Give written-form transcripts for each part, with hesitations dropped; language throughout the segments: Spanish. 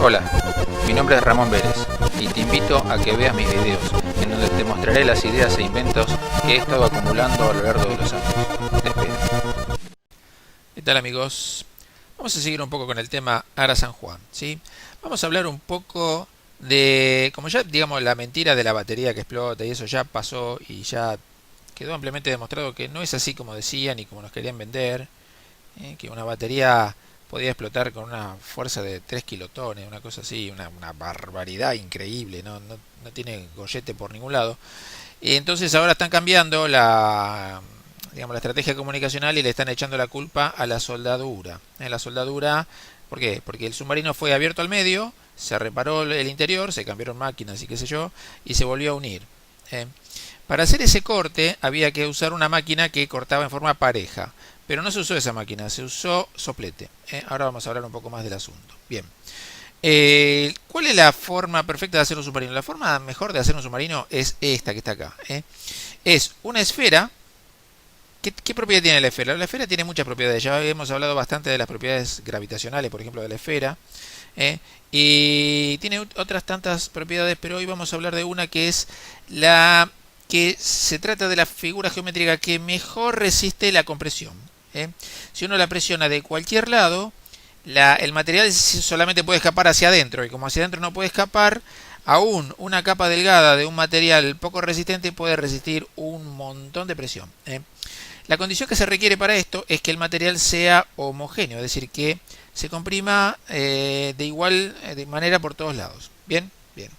Hola, mi nombre es Ramón Vélez y te invito a que veas mis videos en donde te mostraré las ideas e inventos que he estado acumulando a lo largo de los años. Te espero. ¿Qué tal, amigos? Vamos a seguir un poco con el tema Ara San Juan, ¿sí? Vamos a hablar un poco de, como ya digamos, la mentira de la batería que explota y eso ya pasó y ya quedó ampliamente demostrado que no es así como decían y como nos querían vender, que una batería podía explotar con una fuerza de 3 kilotones, una cosa así, una barbaridad increíble, no tiene gollete por ningún lado. Y entonces ahora están cambiando digamos, la estrategia comunicacional y le están echando la culpa a la soldadura. La soldadura, ¿por qué? Porque el submarino fue abierto al medio, se reparó el interior, se cambiaron máquinas y qué sé yo, y se volvió a unir. Para hacer ese corte había que usar una máquina que cortaba en forma pareja, pero no se usó esa máquina, se usó soplete. Ahora vamos a hablar un poco más del asunto. Bien. ¿Cuál es la forma perfecta de hacer un submarino? La forma mejor de hacer un submarino es esta que está acá. Es una esfera. ¿Qué propiedad tiene la esfera? La esfera tiene muchas propiedades. Ya hemos hablado bastante de las propiedades gravitacionales, por ejemplo, de la esfera. Y tiene otras tantas propiedades, pero hoy vamos a hablar de una que es la que se trata de la figura geométrica que mejor resiste la compresión. Si uno la presiona de cualquier lado, el material solamente puede escapar hacia adentro, y como hacia adentro no puede escapar, aún una capa delgada de un material poco resistente puede resistir un montón de presión. La condición que se requiere para esto es que el material sea homogéneo, es decir, que se comprima de igual de manera por todos lados. Bien, bien.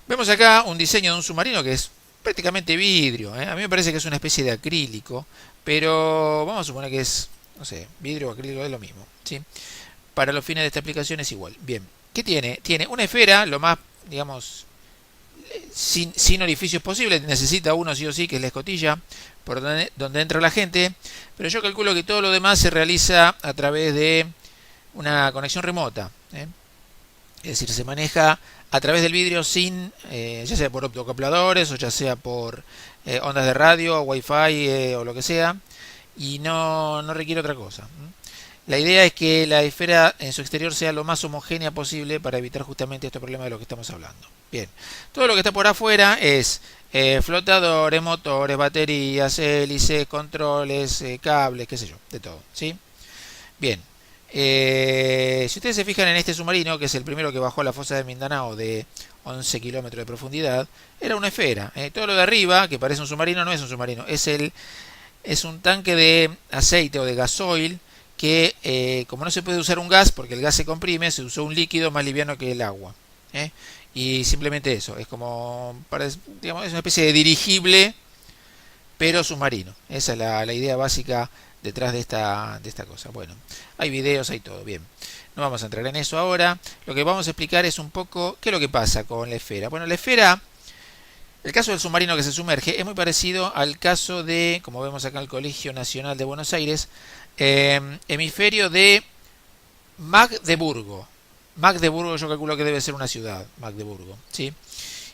Vemos acá un diseño de un submarino que es prácticamente vidrio. A mí me parece que es una especie de acrílico, pero vamos a suponer que es, no sé, vidrio o acrílico es lo mismo, ¿sí? Para los fines de esta aplicación es igual. Bien, ¿qué tiene? Tiene una esfera, lo más, digamos, sin orificios posibles. Necesita uno sí o sí, que es la escotilla, por donde entra la gente. Pero yo calculo que todo lo demás se realiza a través de una conexión remota. Es decir, se maneja a través del vidrio sin, ya sea por optocopladores o ya sea por ondas de radio, wifi o lo que sea. Y no requiere otra cosa. La idea es que la esfera en su exterior sea lo más homogénea posible para evitar justamente este problema de lo que estamos hablando. Bien, todo lo que está por afuera es flotadores, motores, baterías, hélices, controles, cables, qué sé yo, de todo, ¿sí? Bien, si ustedes se fijan en este submarino, que es el primero que bajó a la fosa de Mindanao de 11 kilómetros de profundidad, era una esfera. Todo lo de arriba, que parece un submarino, no es un submarino, es un tanque de aceite o de gasoil que como no se puede usar un gas porque el gas se comprime, se usó un líquido más liviano que el agua. Y simplemente eso, es como, digamos, es una especie de dirigible, pero submarino. Esa es la idea básica detrás de esta cosa. Bueno, hay videos, hay todo, bien. No vamos a entrar en eso ahora. Lo que vamos a explicar es un poco qué es lo que pasa con la esfera. Bueno, la esfera, el caso del submarino que se sumerge es muy parecido al caso de, como vemos acá, el Colegio Nacional de Buenos Aires, hemisferio de Magdeburgo. Magdeburgo yo calculo que debe ser una ciudad, Magdeburgo, ¿sí?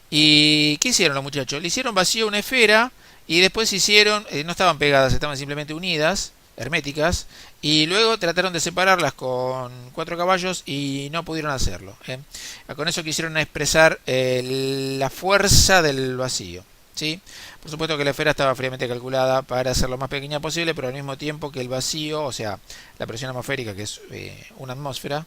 ¿Y qué hicieron los muchachos? Le hicieron vacío una esfera y después hicieron, no estaban pegadas, estaban simplemente unidas, herméticas, y luego trataron de separarlas con 4 caballos y no pudieron hacerlo. Con eso quisieron expresar la fuerza del vacío, ¿sí? Por supuesto que la esfera estaba fríamente calculada para ser lo más pequeña posible, pero al mismo tiempo que el vacío, o sea, la presión atmosférica, que es una atmósfera,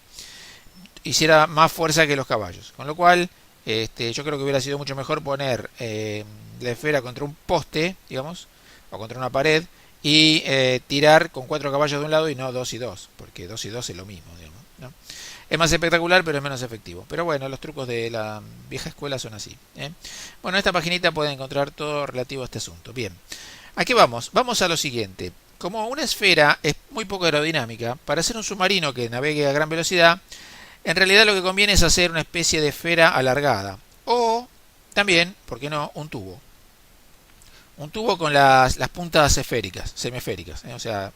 hiciera más fuerza que los caballos. Con lo cual, yo creo que hubiera sido mucho mejor poner la esfera contra un poste, digamos, o contra una pared, y tirar con 4 caballos de un lado y no 2 y 2, porque 2 y 2 es lo mismo, digamos, ¿no? Es más espectacular, pero es menos efectivo. Pero bueno, los trucos de la vieja escuela son así. Bueno, en esta paginita pueden encontrar todo relativo a este asunto. Bien, aquí vamos. Vamos a lo siguiente. Como una esfera es muy poco aerodinámica, para hacer un submarino que navegue a gran velocidad, en realidad lo que conviene es hacer una especie de esfera alargada. O también, ¿por qué no?, un tubo. Un tubo con las puntas esféricas, semiesféricas. O sea,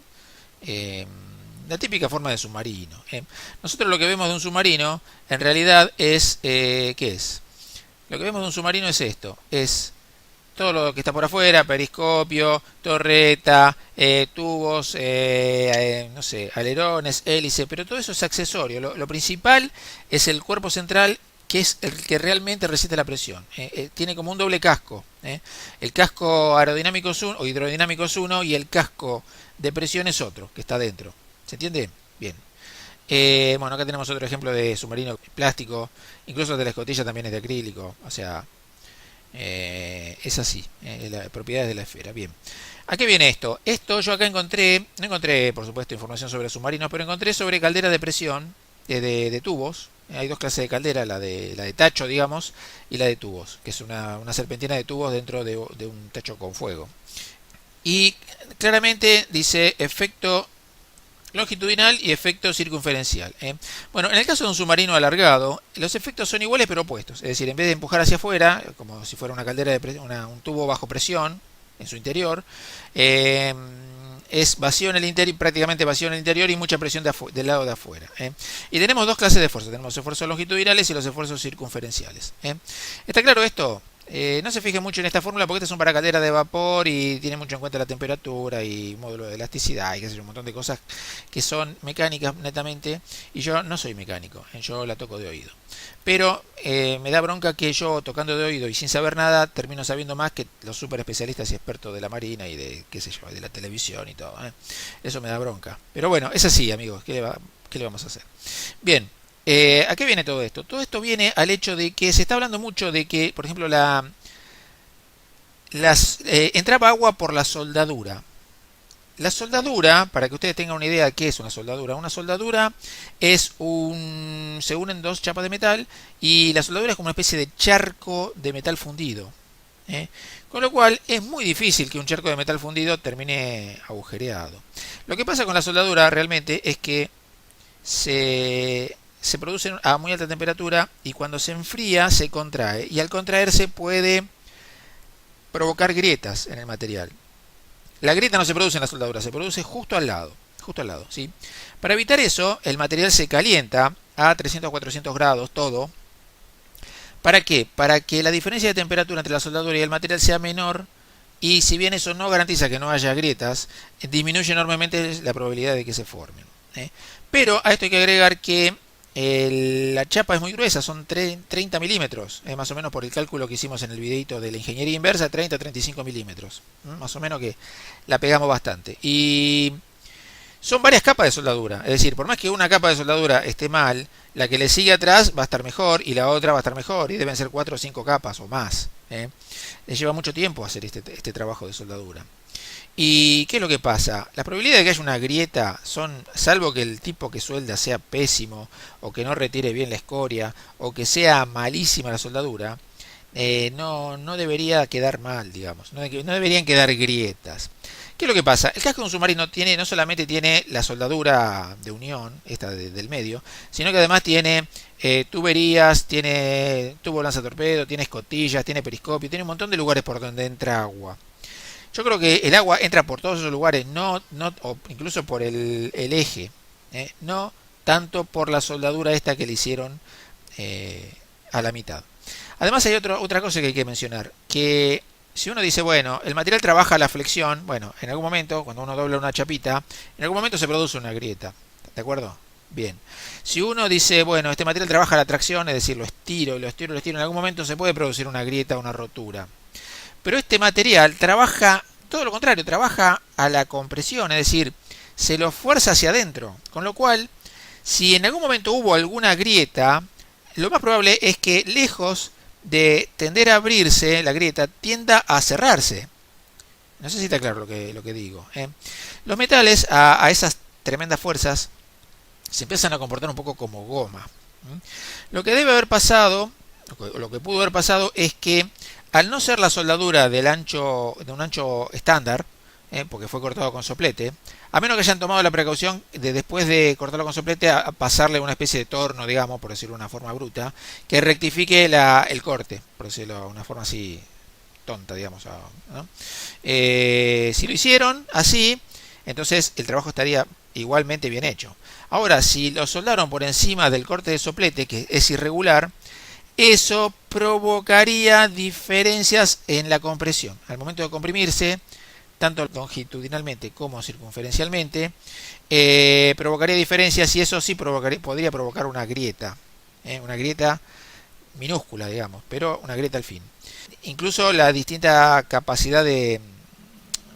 la típica forma de submarino. Nosotros lo que vemos de un submarino, en realidad es, ¿qué es? Lo que vemos de un submarino es esto. Es todo lo que está por afuera, periscopio, torreta, tubos, no sé, alerones, hélice, pero todo eso es accesorio. Lo principal es el cuerpo central, que es el que realmente resiste la presión. Tiene como un doble casco. El casco aerodinámico es uno, o hidrodinámico es uno, y el casco de presión es otro, que está dentro. ¿Se entiende? Bien. Bueno, acá tenemos otro ejemplo de submarino plástico, incluso de la escotilla también es de acrílico, o sea, es así, las propiedades de la esfera. Bien, ¿a qué viene esto? Esto yo acá encontré, no encontré por supuesto información sobre submarinos, pero encontré sobre calderas de presión de tubos. Hay dos clases de caldera, la de tacho, digamos, y la de tubos, que es una serpentina de tubos dentro de un tacho con fuego. Y claramente dice efecto longitudinal y efecto circunferencial. Bueno, en el caso de un submarino alargado, los efectos son iguales pero opuestos. Es decir, en vez de empujar hacia afuera, como si fuera una caldera de presión, un tubo bajo presión en su interior, es vacío en el interior, prácticamente vacío en el interior y mucha presión del lado de afuera. Y tenemos dos clases de esfuerzos. Tenemos esfuerzos longitudinales y los esfuerzos circunferenciales. ¿Está claro esto? No se fije mucho en esta fórmula porque estas son para calderas de vapor y tiene mucho en cuenta la temperatura y módulo de elasticidad y qué sé yo, un montón de cosas que son mecánicas netamente, y yo no soy mecánico, yo la toco de oído. Pero me da bronca que yo, tocando de oído y sin saber nada, termino sabiendo más que los super especialistas y expertos de la marina y de qué sé yo, de la televisión y todo. Eso me da bronca. Pero bueno, es así, amigos, ¿qué le vamos a hacer? Bien. ¿A qué viene todo esto? Todo esto viene al hecho de que se está hablando mucho de que, por ejemplo, entraba agua por la soldadura. La soldadura, para que ustedes tengan una idea de qué es una soldadura es se unen dos chapas de metal y la soldadura es como una especie de charco de metal fundido. Con lo cual es muy difícil que un charco de metal fundido termine agujereado. Lo que pasa con la soldadura realmente es que se produce a muy alta temperatura y cuando se enfría se contrae, y al contraerse puede provocar grietas en el material. La grieta no se produce en la soldadura, se produce justo al lado, ¿sí? Para evitar eso, el material se calienta a 300-400 grados todo. ¿Para qué? Para que la diferencia de temperatura entre la soldadura y el material sea menor, y si bien eso no garantiza que no haya grietas, disminuye enormemente la probabilidad de que se formen. Pero a esto hay que agregar que la chapa es muy gruesa, son 30 milímetros, más o menos por el cálculo que hicimos en el videito de la ingeniería inversa, 30-35 milímetros, más o menos que la pegamos bastante. Y son varias capas de soldadura, es decir, por más que una capa de soldadura esté mal, la que le sigue atrás va a estar mejor y la otra va a estar mejor, y deben ser 4 o 5 capas o más. Les lleva mucho tiempo hacer este trabajo de soldadura. ¿Y qué es lo que pasa? La probabilidad de que haya una grieta son, salvo que el tipo que suelda sea pésimo, o que no retire bien la escoria, o que sea malísima la soldadura, no debería quedar mal, digamos. No deberían quedar grietas. ¿Qué es lo que pasa? El casco de un submarino no solamente tiene la soldadura de unión, esta del medio, sino que además tiene tuberías, tiene tubo lanzatorpedo, tiene escotillas, tiene periscopio, tiene un montón de lugares por donde entra agua. Yo creo que el agua entra por todos esos lugares, o incluso por el eje, no tanto por la soldadura esta que le hicieron a la mitad. Además hay otra cosa que hay que mencionar, que si uno dice, bueno, el material trabaja a la flexión, bueno, en algún momento, cuando uno dobla una chapita, en algún momento se produce una grieta, ¿de acuerdo? Bien. Si uno dice, bueno, este material trabaja a la tracción, es decir, lo estiro, en algún momento se puede producir una grieta, una rotura. Pero este material trabaja, todo lo contrario, trabaja a la compresión, es decir, se lo fuerza hacia adentro. Con lo cual, si en algún momento hubo alguna grieta, lo más probable es que lejos de tender a abrirse, la grieta tienda a cerrarse. No sé si está claro lo que digo. Los metales a esas tremendas fuerzas se empiezan a comportar un poco como goma. Lo que debe haber pasado, lo que pudo haber pasado es que al no ser la soldadura de un ancho estándar, porque fue cortado con soplete, a menos que hayan tomado la precaución de después de cortarlo con soplete a pasarle una especie de torno, digamos, por decirlo de una forma bruta, que rectifique el corte, por decirlo de una forma así tonta, digamos, ¿no? Si lo hicieron así, entonces el trabajo estaría igualmente bien hecho. Ahora, si lo soldaron por encima del corte de soplete, que es irregular, eso provocaría diferencias en la compresión. Al momento de comprimirse, tanto longitudinalmente como circunferencialmente, provocaría diferencias y eso sí podría provocar una grieta minúscula, digamos, pero una grieta al fin. Incluso la distinta capacidad de,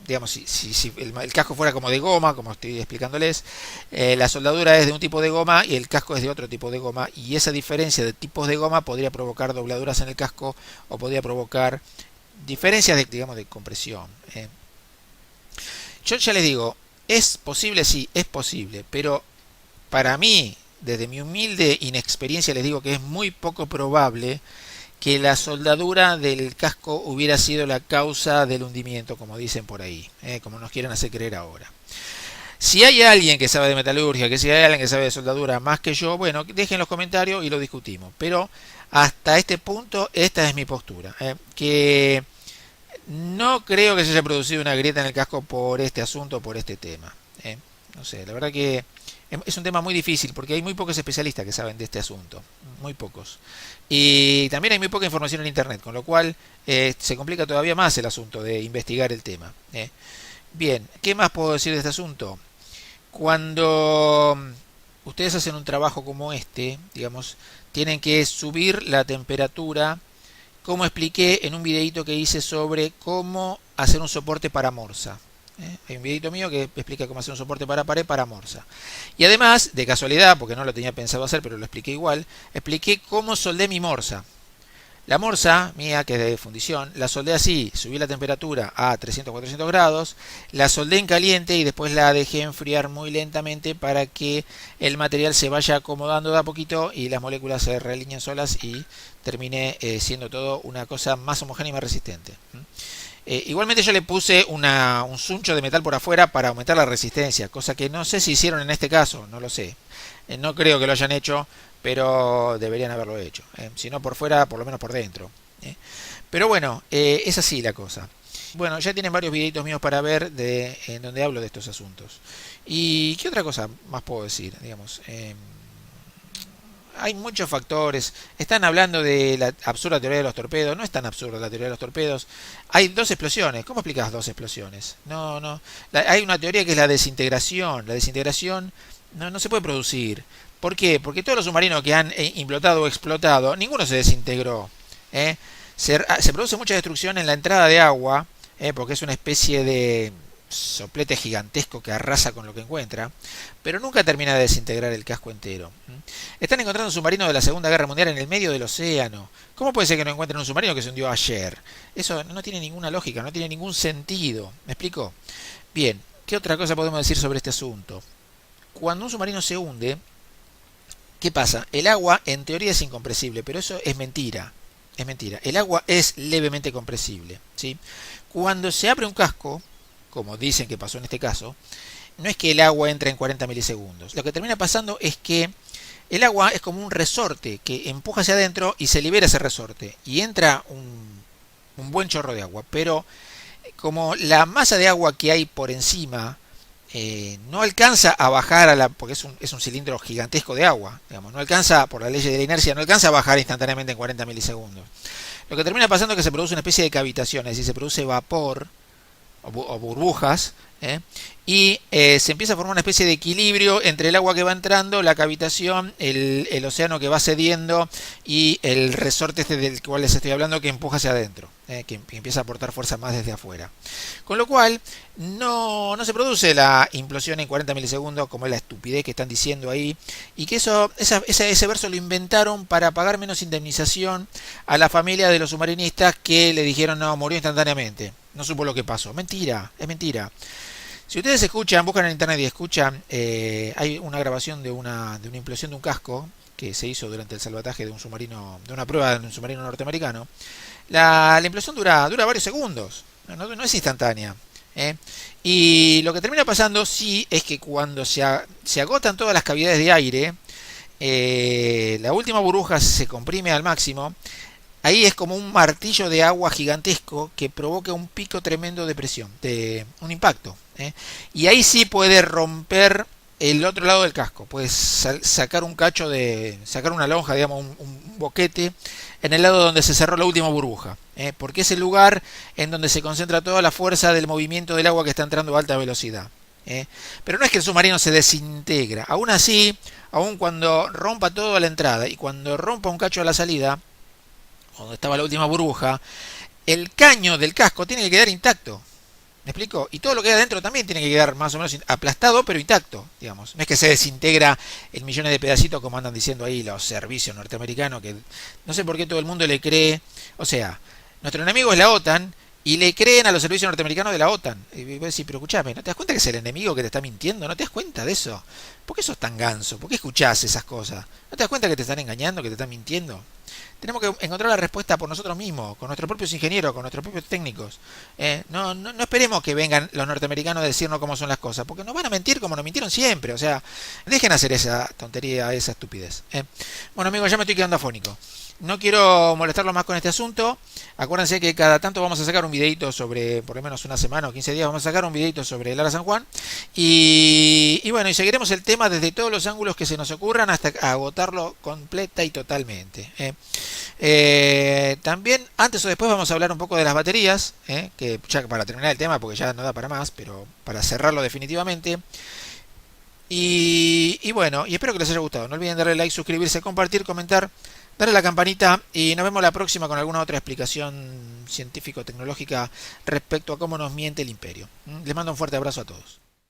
digamos, si el casco fuera como de goma, como estoy explicándoles, la soldadura es de un tipo de goma y el casco es de otro tipo de goma, y esa diferencia de tipos de goma podría provocar dobladuras en el casco o podría provocar diferencias de, digamos, de compresión. Yo ya les digo, ¿es posible? Sí, es posible, pero para mí, desde mi humilde inexperiencia, les digo que es muy poco probable que la soldadura del casco hubiera sido la causa del hundimiento, como dicen por ahí, como nos quieren hacer creer ahora. Si hay alguien que sabe de metalurgia, que si hay alguien que sabe de soldadura más que yo, bueno, dejen los comentarios y lo discutimos. Pero hasta este punto, esta es mi postura, que no creo que se haya producido una grieta en el casco por este asunto, por este tema. No sé, la verdad que es un tema muy difícil porque hay muy pocos especialistas que saben de este asunto, muy pocos. Y también hay muy poca información en internet, con lo cual se complica todavía más el asunto de investigar el tema. Bien, ¿qué más puedo decir de este asunto? Cuando ustedes hacen un trabajo como este, digamos, tienen que subir la temperatura, como expliqué en un videito que hice sobre cómo hacer un soporte para morsa. Hay un videito mío que explica cómo hacer un soporte para pared para morsa. Y además, de casualidad, porque no lo tenía pensado hacer, pero lo expliqué igual, expliqué cómo soldé mi morsa. La morsa mía, que es de fundición, la soldé así, subí la temperatura a 300-400 grados, la soldé en caliente y después la dejé enfriar muy lentamente para que el material se vaya acomodando de a poquito y las moléculas se realineen solas y termine siendo todo una cosa más homogénea y más resistente. Igualmente yo le puse un suncho de metal por afuera para aumentar la resistencia, cosa que no sé si hicieron en este caso, no lo sé. No creo que lo hayan hecho, pero deberían haberlo hecho. Si no por fuera, por lo menos por dentro. Pero bueno, es así la cosa. Bueno, ya tienen varios videitos míos para ver en donde hablo de estos asuntos. ¿Y qué otra cosa más puedo decir? Digamos, hay muchos factores. Están hablando de la absurda teoría de los torpedos. No es tan absurda la teoría de los torpedos. Hay dos explosiones. ¿Cómo explicas dos explosiones? No. Hay una teoría que es la desintegración. La desintegración no se puede producir. ¿Por qué? Porque todos los submarinos que han implotado o explotado, ninguno se desintegró. Se produce mucha destrucción en la entrada de agua, porque es una especie de soplete gigantesco que arrasa con lo que encuentra, pero nunca termina de desintegrar el casco entero. Están encontrando un submarino de la Segunda Guerra Mundial en el medio del océano. ¿Cómo puede ser que no encuentren un submarino que se hundió ayer? Eso no tiene ninguna lógica, no tiene ningún sentido. ¿Me explico? Bien, ¿qué otra cosa podemos decir sobre este asunto? Cuando un submarino se hunde, ¿qué pasa? El agua en teoría es incompresible, pero eso es mentira. Es mentira. El agua es levemente compresible, ¿sí? Cuando se abre un casco, como dicen que pasó en este caso, no es que el agua entre en 40 milisegundos. Lo que termina pasando es que el agua es como un resorte que empuja hacia adentro y se libera ese resorte. Y entra un buen chorro de agua. Pero como la masa de agua que hay por encima no alcanza a bajar porque es un cilindro gigantesco de agua, digamos, no alcanza, por la ley de la inercia, no alcanza a bajar instantáneamente en 40 milisegundos. Lo que termina pasando es que se produce una especie de cavitación, es decir, se produce vapor o burbujas, y se empieza a formar una especie de equilibrio entre el agua que va entrando, la cavitación, el océano que va cediendo y el resorte este del cual les estoy hablando que empuja hacia adentro, que empieza a aportar fuerza más desde afuera. Con lo cual no se produce la implosión en 40 milisegundos como es la estupidez que están diciendo ahí, y que ese verso lo inventaron para pagar menos indemnización a la familia de los submarinistas que le dijeron no, murió instantáneamente, no supo lo que pasó. Mentira, es mentira. Si ustedes escuchan, buscan en internet y escuchan, hay una grabación de una implosión de un casco que se hizo durante el salvataje de un submarino, de una prueba de un submarino norteamericano. La implosión dura varios segundos, no es instantánea. Y lo que termina pasando sí es que cuando se agotan todas las cavidades de aire, la última burbuja se comprime al máximo. Ahí es como un martillo de agua gigantesco que provoca un pico tremendo de presión, de un impacto. Y ahí sí puede romper el otro lado del casco. Puedes sacar un cacho sacar una lonja, digamos, un boquete en el lado donde se cerró la última burbuja, porque es el lugar en donde se concentra toda la fuerza del movimiento del agua que está entrando a alta velocidad. Pero no es que el submarino se desintegra. Aún así, aún cuando rompa todo a la entrada y cuando rompa un cacho a la salida, donde estaba la última burbuja, el caño del casco tiene que quedar intacto. ¿Me explico? Y todo lo que hay adentro también tiene que quedar más o menos aplastado, pero intacto, digamos. No es que se desintegra en millones de pedacitos como andan diciendo ahí los servicios norteamericanos, que no sé por qué todo el mundo le cree. O sea, nuestro enemigo es la OTAN y le creen a los servicios norteamericanos de la OTAN. Y vos decís, pero escuchame, ¿no te das cuenta que es el enemigo que te está mintiendo? ¿No te das cuenta de eso? ¿Por qué sos tan ganso? ¿Por qué escuchás esas cosas? ¿No te das cuenta que te están engañando, que te están mintiendo? Tenemos que encontrar la respuesta por nosotros mismos, con nuestros propios ingenieros, con nuestros propios técnicos. No esperemos que vengan los norteamericanos a decirnos cómo son las cosas, porque nos van a mentir como nos mintieron siempre. O sea, dejen hacer esa tontería, esa estupidez. Bueno, amigos, ya me estoy quedando afónico. No quiero molestarlo más con este asunto. Acuérdense que cada tanto vamos a sacar un videito sobre, por lo menos una semana o 15 días, vamos a sacar un videito sobre el Ara San Juan. Y bueno, y seguiremos el tema desde todos los ángulos que se nos ocurran hasta agotarlo completa y totalmente. También, antes o después, vamos a hablar un poco de las baterías, que ya para terminar el tema, porque ya no da para más, pero para cerrarlo definitivamente. Y bueno, y espero que les haya gustado. No olviden darle like, suscribirse, compartir, comentar, darle a la campanita y nos vemos la próxima con alguna otra explicación científico-tecnológica respecto a cómo nos miente el imperio. Les mando un fuerte abrazo a todos.